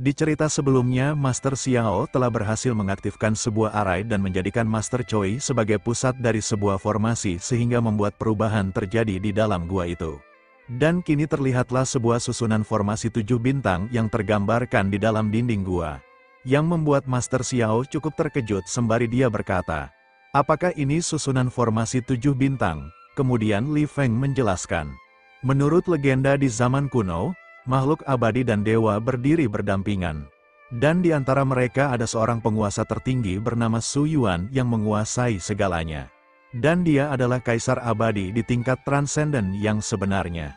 Di cerita sebelumnya, Master Xiao telah berhasil mengaktifkan sebuah arai dan menjadikan Master Choi sebagai pusat dari sebuah formasi sehingga membuat perubahan terjadi di dalam gua itu. Dan kini terlihatlah sebuah susunan formasi 7 bintang yang tergambarkan di dalam dinding gua. Yang membuat Master Xiao cukup terkejut sembari dia berkata, "Apakah ini susunan formasi 7 bintang?" Kemudian Li Feng menjelaskan, "Menurut legenda di zaman kuno, makhluk abadi dan dewa berdiri berdampingan. Dan di antara mereka ada seorang penguasa tertinggi bernama Su Yuan yang menguasai segalanya. Dan dia adalah kaisar abadi di tingkat transenden yang sebenarnya.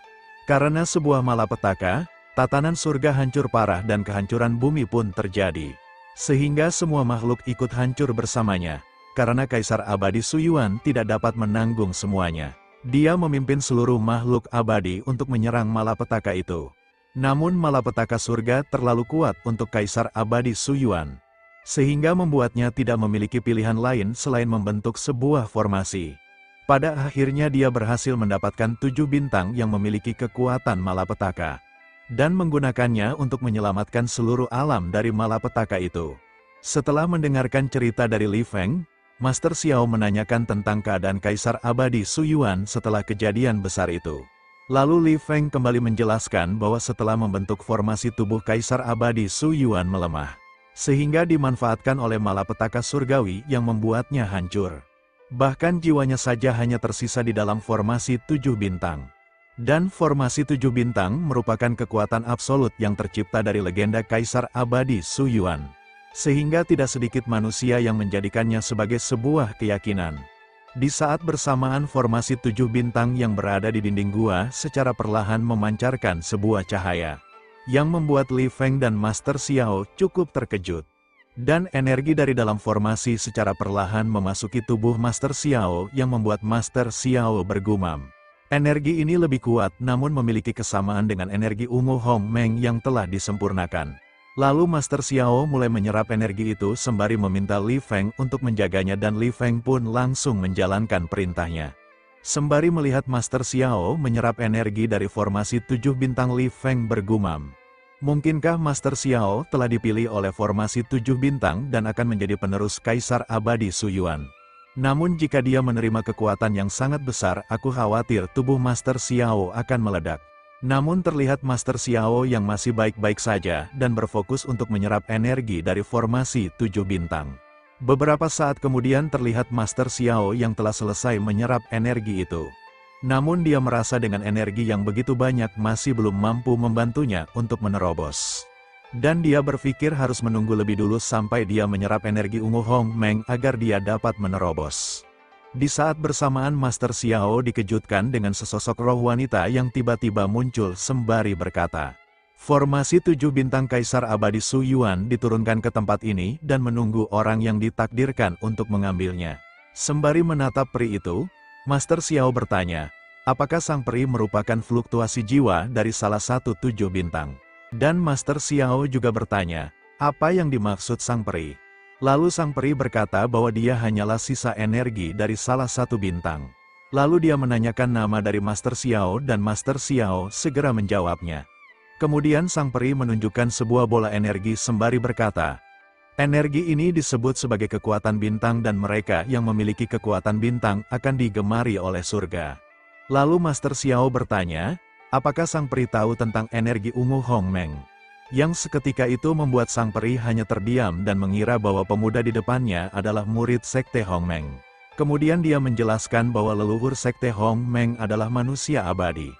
Karena sebuah malapetaka, tatanan surga hancur parah dan kehancuran bumi pun terjadi. Sehingga semua makhluk ikut hancur bersamanya. Karena kaisar abadi Su Yuan tidak dapat menanggung semuanya. Dia memimpin seluruh makhluk abadi untuk menyerang malapetaka itu. Namun malapetaka surga terlalu kuat untuk kaisar abadi Su Yuan. Sehingga membuatnya tidak memiliki pilihan lain selain membentuk sebuah formasi. Pada akhirnya dia berhasil mendapatkan 7 bintang yang memiliki kekuatan malapetaka. Dan menggunakannya untuk menyelamatkan seluruh alam dari malapetaka itu. Setelah mendengarkan cerita dari Li Feng, Master Xiao menanyakan tentang keadaan kaisar abadi Su Yuan setelah kejadian besar itu. Lalu Li Feng kembali menjelaskan bahwa setelah membentuk formasi tubuh kaisar abadi Su Yuan melemah. Sehingga dimanfaatkan oleh malapetaka surgawi yang membuatnya hancur. Bahkan jiwanya saja hanya tersisa di dalam formasi 7 bintang. Dan formasi 7 bintang merupakan kekuatan absolut yang tercipta dari legenda kaisar abadi Su Yuan. Sehingga tidak sedikit manusia yang menjadikannya sebagai sebuah keyakinan. Di saat bersamaan formasi 7 bintang yang berada di dinding gua secara perlahan memancarkan sebuah cahaya. Yang membuat Li Feng dan Master Xiao cukup terkejut. Dan energi dari dalam formasi secara perlahan memasuki tubuh Master Xiao yang membuat Master Xiao bergumam. Energi ini lebih kuat namun memiliki kesamaan dengan energi ungu Hong Meng yang telah disempurnakan. Lalu Master Xiao mulai menyerap energi itu sembari meminta Li Feng untuk menjaganya dan Li Feng pun langsung menjalankan perintahnya. Sembari melihat Master Xiao menyerap energi dari formasi 7 bintang, Li Feng bergumam. Mungkinkah Master Xiao telah dipilih oleh formasi 7 bintang dan akan menjadi penerus kaisar abadi Su Yuan? Namun jika dia menerima kekuatan yang sangat besar, aku khawatir tubuh Master Xiao akan meledak. Namun terlihat Master Xiao yang masih baik-baik saja dan berfokus untuk menyerap energi dari formasi 7 bintang. Beberapa saat kemudian terlihat Master Xiao yang telah selesai menyerap energi itu. Namun dia merasa dengan energi yang begitu banyak masih belum mampu membantunya untuk menerobos. Dan dia berpikir harus menunggu lebih dulu sampai dia menyerap energi ungu Hong Meng agar dia dapat menerobos. Di saat bersamaan Master Xiao dikejutkan dengan sesosok roh wanita yang tiba-tiba muncul sembari berkata, "Formasi 7 bintang Kaisar Abadi Su Yuan diturunkan ke tempat ini dan menunggu orang yang ditakdirkan untuk mengambilnya." Sembari menatap peri itu, Master Xiao bertanya, apakah sang peri merupakan fluktuasi jiwa dari salah satu 7 bintang? Dan Master Xiao juga bertanya, apa yang dimaksud sang peri? Lalu sang peri berkata bahwa dia hanyalah sisa energi dari salah satu bintang. Lalu dia menanyakan nama dari Master Xiao dan Master Xiao segera menjawabnya. Kemudian sang peri menunjukkan sebuah bola energi sembari berkata, energi ini disebut sebagai kekuatan bintang dan mereka yang memiliki kekuatan bintang akan digemari oleh surga. Lalu Master Xiao bertanya, apakah sang peri tahu tentang energi ungu Hong Meng? Yang seketika itu membuat sang peri hanya terdiam dan mengira bahwa pemuda di depannya adalah murid Sekte Hong Meng. Kemudian dia menjelaskan bahwa leluhur Sekte Hong Meng adalah manusia abadi.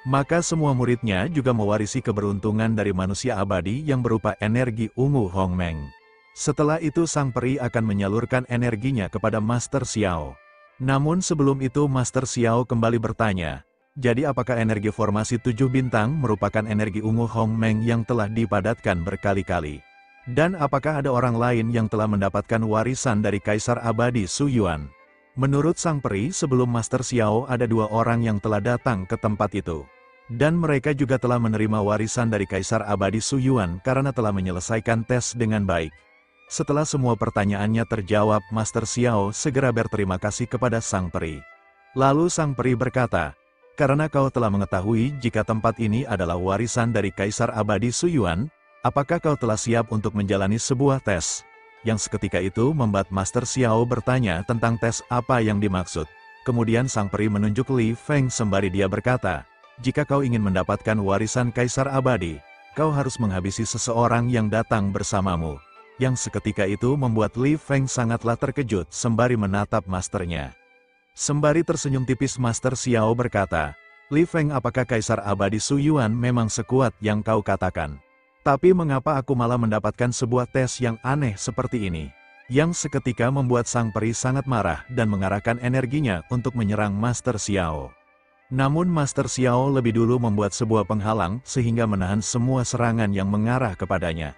Maka semua muridnya juga mewarisi keberuntungan dari manusia abadi yang berupa energi ungu Hong Meng. Setelah itu sang peri akan menyalurkan energinya kepada Master Xiao. Namun sebelum itu Master Xiao kembali bertanya, jadi apakah energi formasi 7 bintang merupakan energi ungu Hong Meng yang telah dipadatkan berkali-kali? Dan apakah ada orang lain yang telah mendapatkan warisan dari Kaisar Abadi Su Yuan? Menurut sang peri, sebelum Master Xiao ada 2 orang yang telah datang ke tempat itu. Dan mereka juga telah menerima warisan dari Kaisar Abadi Su Yuan karena telah menyelesaikan tes dengan baik. Setelah semua pertanyaannya terjawab, Master Xiao segera berterima kasih kepada sang peri. Lalu sang peri berkata, karena kau telah mengetahui jika tempat ini adalah warisan dari Kaisar Abadi Su Yuan, Apakah kau telah siap untuk menjalani sebuah tes? Yang seketika itu membuat Master Xiao bertanya tentang tes apa yang dimaksud. Kemudian sang peri menunjuk Li Feng sembari dia berkata, jika kau ingin mendapatkan warisan Kaisar Abadi, kau harus menghabisi seseorang yang datang bersamamu. Yang seketika itu membuat Li Feng sangatlah terkejut sembari menatap masternya. Sembari tersenyum tipis Master Xiao berkata, Li Feng, apakah Kaisar Abadi Su Yuan memang sekuat yang kau katakan? Tapi mengapa aku malah mendapatkan sebuah tes yang aneh seperti ini? Yang seketika membuat sang peri sangat marah dan mengarahkan energinya untuk menyerang Master Xiao. Namun Master Xiao lebih dulu membuat sebuah penghalang sehingga menahan semua serangan yang mengarah kepadanya.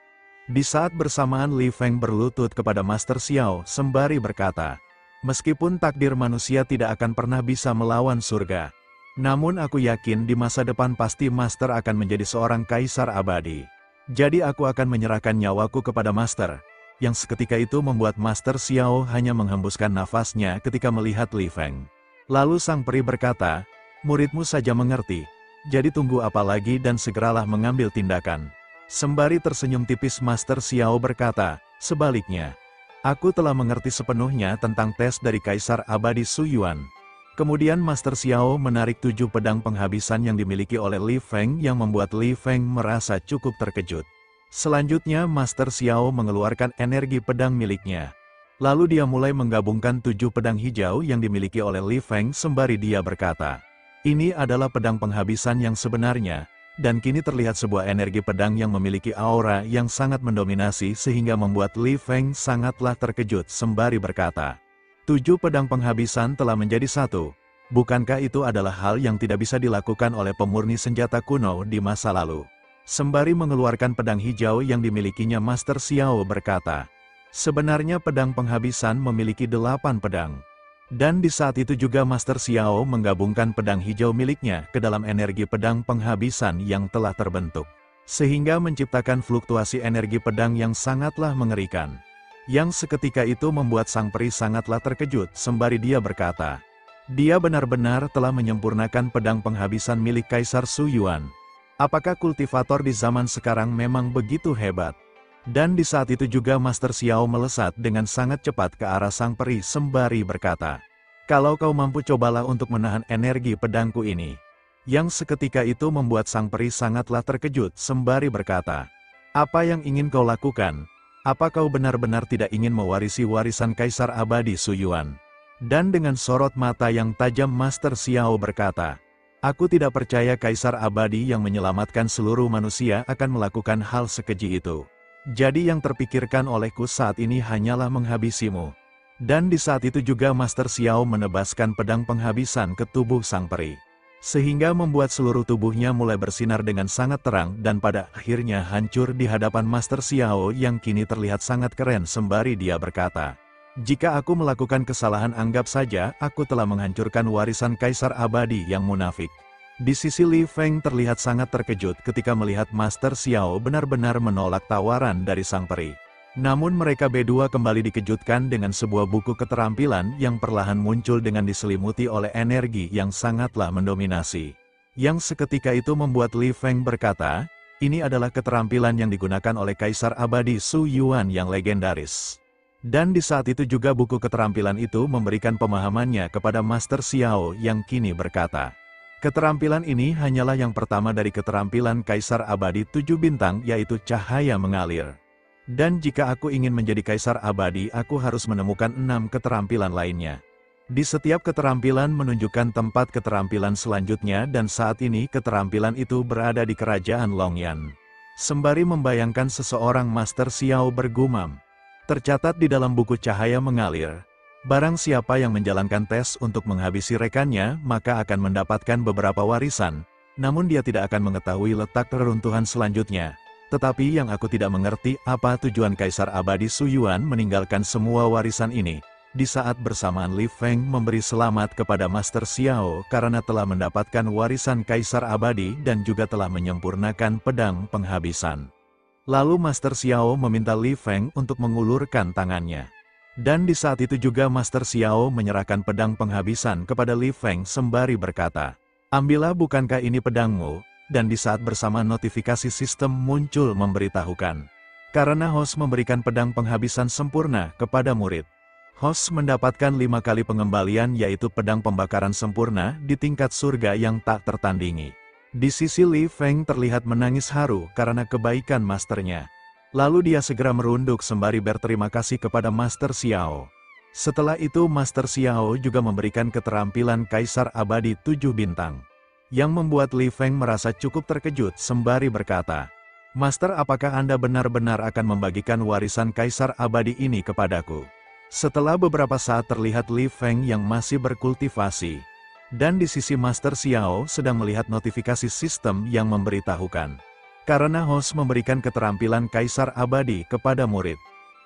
Di saat bersamaan Li Feng berlutut kepada Master Xiao sembari berkata, meskipun takdir manusia tidak akan pernah bisa melawan surga, namun aku yakin di masa depan pasti Master akan menjadi seorang Kaisar Abadi. Jadi aku akan menyerahkan nyawaku kepada Master. Yang seketika itu membuat Master Xiao hanya menghembuskan nafasnya ketika melihat Li Feng. Lalu sang peri berkata, muridmu saja mengerti, jadi tunggu apa lagi dan segeralah mengambil tindakan. Sembari tersenyum tipis Master Xiao berkata, sebaliknya, aku telah mengerti sepenuhnya tentang tes dari Kaisar Abadi Su Yuan. Kemudian Master Xiao menarik 7 pedang penghabisan yang dimiliki oleh Li Feng yang membuat Li Feng merasa cukup terkejut. Selanjutnya Master Xiao mengeluarkan energi pedang miliknya. Lalu dia mulai menggabungkan 7 pedang hijau yang dimiliki oleh Li Feng sembari dia berkata, ini adalah pedang penghabisan yang sebenarnya. Dan kini terlihat sebuah energi pedang yang memiliki aura yang sangat mendominasi sehingga membuat Li Feng sangatlah terkejut sembari berkata, 7 pedang penghabisan telah menjadi satu. Bukankah itu adalah hal yang tidak bisa dilakukan oleh pemurni senjata kuno di masa lalu? Sembari mengeluarkan pedang hijau yang dimilikinya Master Xiao berkata, sebenarnya pedang penghabisan memiliki 8 pedang. Dan di saat itu juga Master Xiao menggabungkan pedang hijau miliknya ke dalam energi pedang penghabisan yang telah terbentuk. Sehingga menciptakan fluktuasi energi pedang yang sangatlah mengerikan. Yang seketika itu membuat sang peri sangatlah terkejut sembari dia berkata, dia benar-benar telah menyempurnakan pedang penghabisan milik Kaisar Su Yuan. Apakah kultivator di zaman sekarang memang begitu hebat? Dan di saat itu juga Master Xiao melesat dengan sangat cepat ke arah sang peri sembari berkata, kalau kau mampu cobalah untuk menahan energi pedangku ini. Yang seketika itu membuat sang peri sangatlah terkejut sembari berkata, apa yang ingin kau lakukan? Apa kau benar-benar tidak ingin mewarisi warisan Kaisar Abadi Su Yuan? Dan dengan sorot mata yang tajam Master Xiao berkata, aku tidak percaya Kaisar Abadi yang menyelamatkan seluruh manusia akan melakukan hal sekeji itu. Jadi yang terpikirkan olehku saat ini hanyalah menghabisimu. Dan di saat itu juga Master Xiao menebaskan pedang penghabisan ke tubuh sang peri. Sehingga membuat seluruh tubuhnya mulai bersinar dengan sangat terang dan pada akhirnya hancur di hadapan Master Xiao yang kini terlihat sangat keren sembari dia berkata, jika aku melakukan kesalahan anggap saja aku telah menghancurkan warisan Kaisar Abadi yang munafik. Di sisi Li Feng terlihat sangat terkejut ketika melihat Master Xiao benar-benar menolak tawaran dari sang peri. Namun mereka berdua kembali dikejutkan dengan sebuah buku keterampilan yang perlahan muncul dengan diselimuti oleh energi yang sangatlah mendominasi. Yang seketika itu membuat Li Feng berkata, ini adalah keterampilan yang digunakan oleh Kaisar Abadi Su Yuan yang legendaris. Dan di saat itu juga buku keterampilan itu memberikan pemahamannya kepada Master Xiao yang kini berkata, keterampilan ini hanyalah yang pertama dari keterampilan Kaisar Abadi 7 bintang yaitu cahaya mengalir. Dan jika aku ingin menjadi Kaisar Abadi aku harus menemukan 6 keterampilan lainnya. Di setiap keterampilan menunjukkan tempat keterampilan selanjutnya dan saat ini keterampilan itu berada di kerajaan Longyan. Sembari membayangkan seseorang Master Xiao bergumam. Tercatat di dalam buku cahaya mengalir. Barang siapa yang menjalankan tes untuk menghabisi rekannya, maka akan mendapatkan beberapa warisan, namun dia tidak akan mengetahui letak reruntuhan selanjutnya. Tetapi yang aku tidak mengerti apa tujuan Kaisar Abadi Su Yuan meninggalkan semua warisan ini, di saat bersamaan Li Feng memberi selamat kepada Master Xiao karena telah mendapatkan warisan Kaisar Abadi dan juga telah menyempurnakan pedang penghabisan. Lalu Master Xiao meminta Li Feng untuk mengulurkan tangannya. Dan di saat itu juga Master Xiao menyerahkan pedang penghabisan kepada Li Feng sembari berkata, ambillah bukankah ini pedangmu? dan di saat bersamaan notifikasi sistem muncul memberitahukan. Karena host memberikan pedang penghabisan sempurna kepada murid. Host mendapatkan 5 kali pengembalian yaitu pedang pembakaran sempurna di tingkat surga yang tak tertandingi. Di sisi Li Feng terlihat menangis haru karena kebaikan masternya. Lalu dia segera merunduk sembari berterima kasih kepada Master Xiao. Setelah itu Master Xiao juga memberikan keterampilan Kaisar Abadi 7 bintang. Yang membuat Li Feng merasa cukup terkejut sembari berkata, "Master, apakah Anda benar-benar akan membagikan warisan Kaisar Abadi ini kepadaku?" Setelah beberapa saat terlihat Li Feng yang masih berkultivasi. Dan di sisi Master Xiao sedang melihat notifikasi sistem yang memberitahukan. Karena host memberikan keterampilan Kaisar Abadi kepada murid.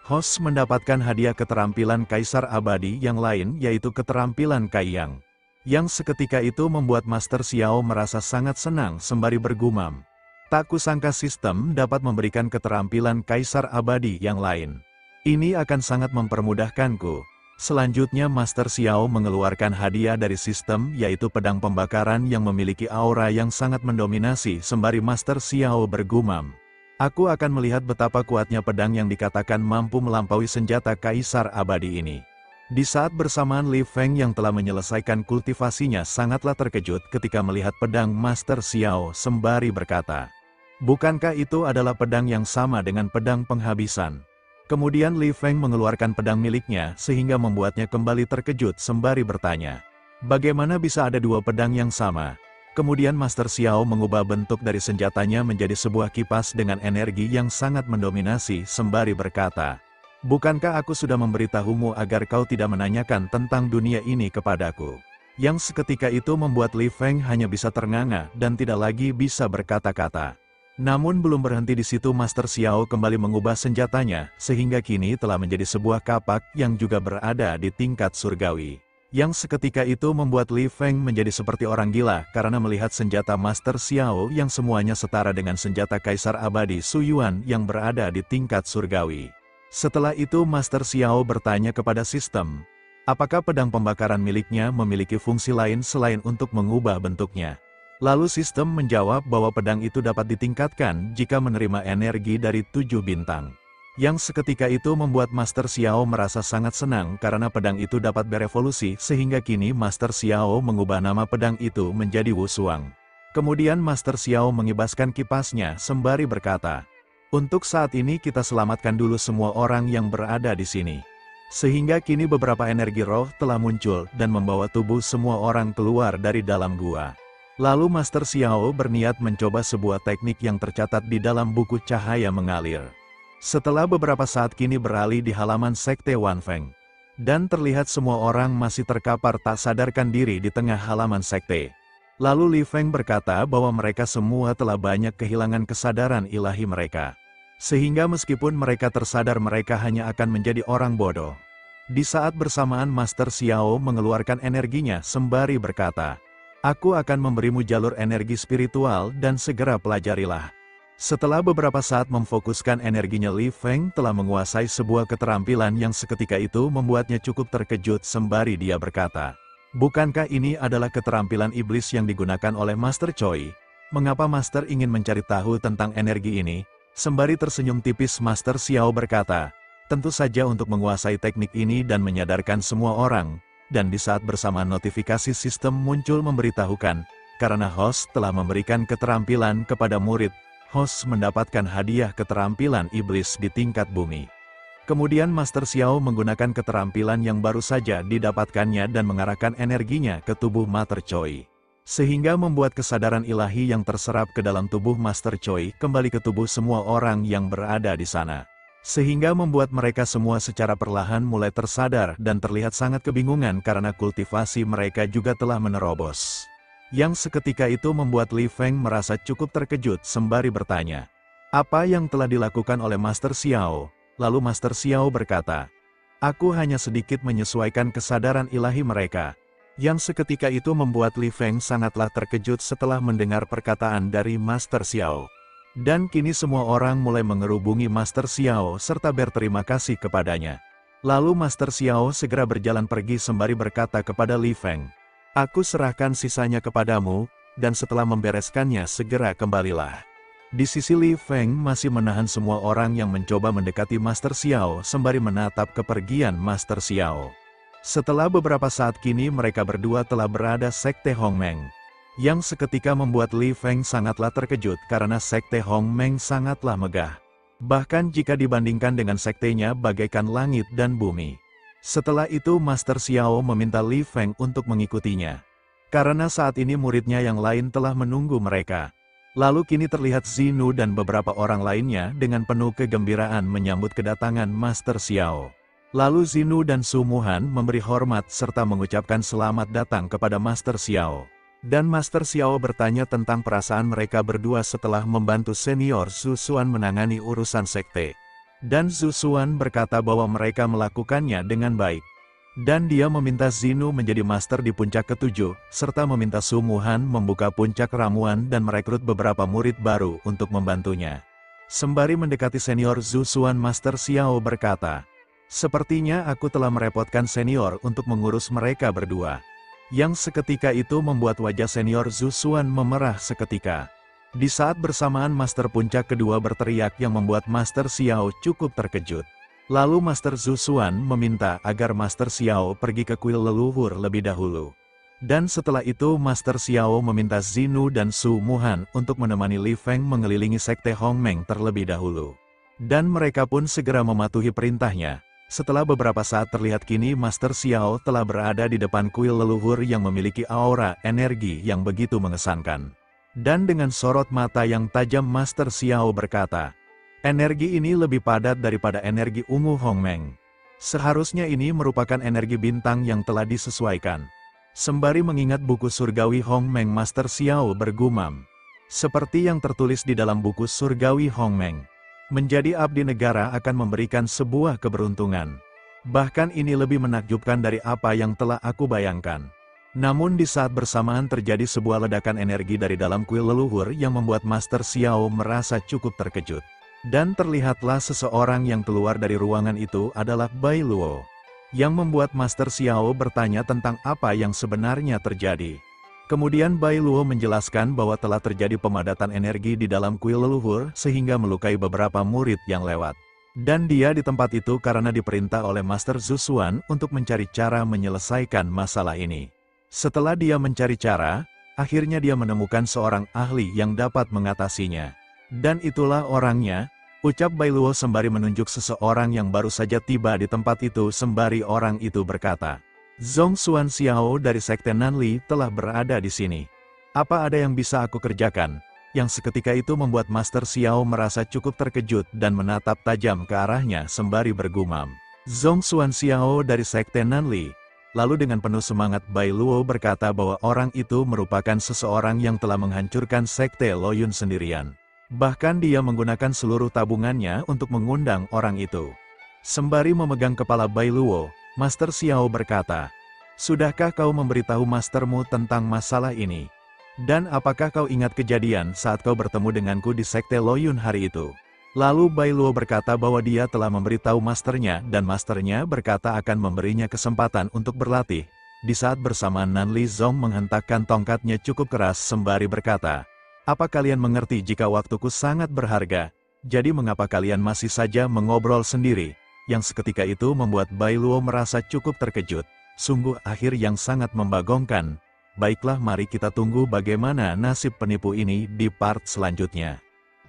Host mendapatkan hadiah keterampilan Kaisar Abadi yang lain yaitu keterampilan Kaiyang. Yang seketika itu membuat Master Xiao merasa sangat senang sembari bergumam. Tak kusangka sistem dapat memberikan keterampilan Kaisar Abadi yang lain. Ini akan sangat mempermudahkanku. Selanjutnya Master Xiao mengeluarkan hadiah dari sistem yaitu pedang pembakaran yang memiliki aura yang sangat mendominasi sembari Master Xiao bergumam. Aku akan melihat betapa kuatnya pedang yang dikatakan mampu melampaui senjata Kaisar Abadi ini. Di saat bersamaan Li Feng yang telah menyelesaikan kultivasinya sangatlah terkejut ketika melihat pedang Master Xiao sembari berkata, "Bukankah itu adalah pedang yang sama dengan pedang penghabisan?" Kemudian Li Feng mengeluarkan pedang miliknya sehingga membuatnya kembali terkejut sembari bertanya, "Bagaimana bisa ada 2 pedang yang sama?" Kemudian Master Xiao mengubah bentuk dari senjatanya menjadi sebuah kipas dengan energi yang sangat mendominasi sembari berkata, "Bukankah aku sudah memberitahumu agar kau tidak menanyakan tentang dunia ini kepadaku?" Yang seketika itu membuat Li Feng hanya bisa ternganga dan tidak lagi bisa berkata-kata. Namun belum berhenti di situ Master Xiao kembali mengubah senjatanya, sehingga kini telah menjadi sebuah kapak yang juga berada di tingkat surgawi. Yang seketika itu membuat Li Feng menjadi seperti orang gila karena melihat senjata Master Xiao yang semuanya setara dengan senjata Kaisar Abadi Su Yuan yang berada di tingkat surgawi. Setelah itu Master Xiao bertanya kepada sistem, apakah pedang pembakaran miliknya memiliki fungsi lain selain untuk mengubah bentuknya. Lalu sistem menjawab bahwa pedang itu dapat ditingkatkan jika menerima energi dari 7 bintang. Yang seketika itu membuat Master Xiao merasa sangat senang karena pedang itu dapat berevolusi sehingga kini Master Xiao mengubah nama pedang itu menjadi Wushuang. Kemudian Master Xiao mengibaskan kipasnya sembari berkata, "Untuk saat ini kita selamatkan dulu semua orang yang berada di sini." Sehingga kini beberapa energi roh telah muncul dan membawa tubuh semua orang keluar dari dalam gua. Lalu Master Xiao berniat mencoba sebuah teknik yang tercatat di dalam buku cahaya mengalir. Setelah beberapa saat kini beralih di halaman Sekte Wanfeng. Dan terlihat semua orang masih terkapar tak sadarkan diri di tengah halaman sekte. Lalu Li Feng berkata bahwa mereka semua telah banyak kehilangan kesadaran ilahi mereka. Sehingga meskipun mereka tersadar mereka hanya akan menjadi orang bodoh. Di saat bersamaan Master Xiao mengeluarkan energinya sembari berkata, "Aku akan memberimu jalur energi spiritual dan segera pelajarilah." Setelah beberapa saat memfokuskan energinya Li Feng telah menguasai sebuah keterampilan yang seketika itu membuatnya cukup terkejut sembari dia berkata, "Bukankah ini adalah keterampilan iblis yang digunakan oleh Master Choi? Mengapa Master ingin mencari tahu tentang energi ini?" Sembari tersenyum tipis Master Xiao berkata, "Tentu saja untuk menguasai teknik ini dan menyadarkan semua orang." Dan di saat bersamaan notifikasi sistem muncul memberitahukan, karena host telah memberikan keterampilan kepada murid, host mendapatkan hadiah keterampilan iblis di tingkat bumi. Kemudian Master Xiao menggunakan keterampilan yang baru saja didapatkannya dan mengarahkan energinya ke tubuh Master Choi. Sehingga membuat kesadaran ilahi yang terserap ke dalam tubuh Master Choi kembali ke tubuh semua orang yang berada di sana. Sehingga membuat mereka semua secara perlahan mulai tersadar dan terlihat sangat kebingungan karena kultivasi mereka juga telah menerobos. Yang seketika itu membuat Li Feng merasa cukup terkejut sembari bertanya, "Apa yang telah dilakukan oleh Master Xiao?" Lalu Master Xiao berkata, "Aku hanya sedikit menyesuaikan kesadaran ilahi mereka." Yang seketika itu membuat Li Feng sangatlah terkejut setelah mendengar perkataan dari Master Xiao. Dan kini semua orang mulai mengerubungi Master Xiao serta berterima kasih kepadanya. Lalu Master Xiao segera berjalan pergi sembari berkata kepada Li Feng, "Aku serahkan sisanya kepadamu, dan setelah membereskannya segera kembalilah. Di sisi Li Feng masih menahan semua orang yang mencoba mendekati Master Xiao sembari menatap kepergian Master Xiao. Setelah beberapa saat kini mereka berdua telah berada Sekte Hongmeng. Yang seketika membuat Li Feng sangatlah terkejut karena Sekte Hongmeng sangatlah megah. Bahkan jika dibandingkan dengan sektenya bagaikan langit dan bumi. Setelah itu Master Xiao meminta Li Feng untuk mengikutinya. Karena saat ini muridnya yang lain telah menunggu mereka. Lalu kini terlihat Zinu dan beberapa orang lainnya dengan penuh kegembiraan menyambut kedatangan Master Xiao. Lalu Zinu dan Su Muhan memberi hormat serta mengucapkan selamat datang kepada Master Xiao. Dan Master Xiao bertanya tentang perasaan mereka berdua setelah membantu senior Zhu Xuan menangani urusan sekte. Dan Zhu Xuan berkata bahwa mereka melakukannya dengan baik. Dan dia meminta Zinu menjadi master di puncak ketujuh, serta meminta Su Muhan membuka puncak ramuan dan merekrut beberapa murid baru untuk membantunya. Sembari mendekati senior Zhu Xuan, Master Xiao berkata, "Sepertinya aku telah merepotkan senior untuk mengurus mereka berdua." Yang seketika itu membuat wajah senior Zhu Xuan memerah seketika. Di saat bersamaan Master Puncak kedua berteriak yang membuat Master Xiao cukup terkejut. Lalu Master Zhu Xuan meminta agar Master Xiao pergi ke kuil leluhur lebih dahulu. Dan setelah itu Master Xiao meminta Zinu dan Su Muhan untuk menemani Li Feng mengelilingi Sekte Hongmeng terlebih dahulu. Dan mereka pun segera mematuhi perintahnya. Setelah beberapa saat terlihat kini Master Xiao telah berada di depan kuil leluhur yang memiliki aura energi yang begitu mengesankan. Dan dengan sorot mata yang tajam Master Xiao berkata, "Energi ini lebih padat daripada energi ungu Hongmeng. Seharusnya ini merupakan energi bintang yang telah disesuaikan." Sembari mengingat buku surgawi Hongmeng, Master Xiao bergumam, "Seperti yang tertulis di dalam buku surgawi Hongmeng, menjadi abdi negara akan memberikan sebuah keberuntungan. Bahkan ini lebih menakjubkan dari apa yang telah aku bayangkan." Namun di saat bersamaan terjadi sebuah ledakan energi dari dalam kuil leluhur yang membuat Master Xiao merasa cukup terkejut. Dan terlihatlah seseorang yang keluar dari ruangan itu adalah Bai Luo. Yang membuat Master Xiao bertanya tentang apa yang sebenarnya terjadi. Kemudian Bai Luo menjelaskan bahwa telah terjadi pemadatan energi di dalam kuil leluhur sehingga melukai beberapa murid yang lewat. Dan dia di tempat itu karena diperintah oleh Master Zhu Xuan untuk mencari cara menyelesaikan masalah ini. Setelah dia mencari cara, akhirnya dia menemukan seorang ahli yang dapat mengatasinya. Dan itulah orangnya, ucap Bai Luo sembari menunjuk seseorang yang baru saja tiba di tempat itu sembari orang itu berkata, "Zhong Xuan Xiao dari Sekte Nanli telah berada di sini. Apa ada yang bisa aku kerjakan?" Yang seketika itu membuat Master Xiao merasa cukup terkejut dan menatap tajam ke arahnya sembari bergumam, "Zhong Xuan Xiao dari Sekte Nanli." Lalu dengan penuh semangat Bai Luo berkata bahwa orang itu merupakan seseorang yang telah menghancurkan Sekte Loyun sendirian. Bahkan dia menggunakan seluruh tabungannya untuk mengundang orang itu. Sembari memegang kepala Bai Luo, Master Xiao berkata, "Sudahkah kau memberitahu mastermu tentang masalah ini? Dan apakah kau ingat kejadian saat kau bertemu denganku di Sekte Loyun hari itu?" Lalu Bai Luo berkata bahwa dia telah memberitahu masternya dan masternya berkata akan memberinya kesempatan untuk berlatih. Di saat bersamaan Nanli Zong menghentakkan tongkatnya cukup keras sembari berkata, "Apa kalian mengerti jika waktuku sangat berharga? Jadi mengapa kalian masih saja mengobrol sendiri?" Yang seketika itu membuat Bai Luo merasa cukup terkejut. Sungguh akhir yang sangat membagongkan. Baiklah, mari kita tunggu bagaimana nasib penipu ini di part selanjutnya.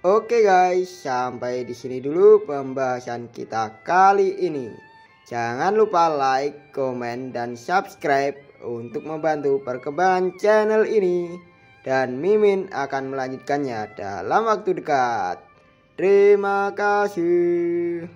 Oke guys, sampai di sini dulu pembahasan kita kali ini. Jangan lupa like, komen, dan subscribe untuk membantu perkembangan channel ini. Dan Mimin akan melanjutkannya dalam waktu dekat. Terima kasih.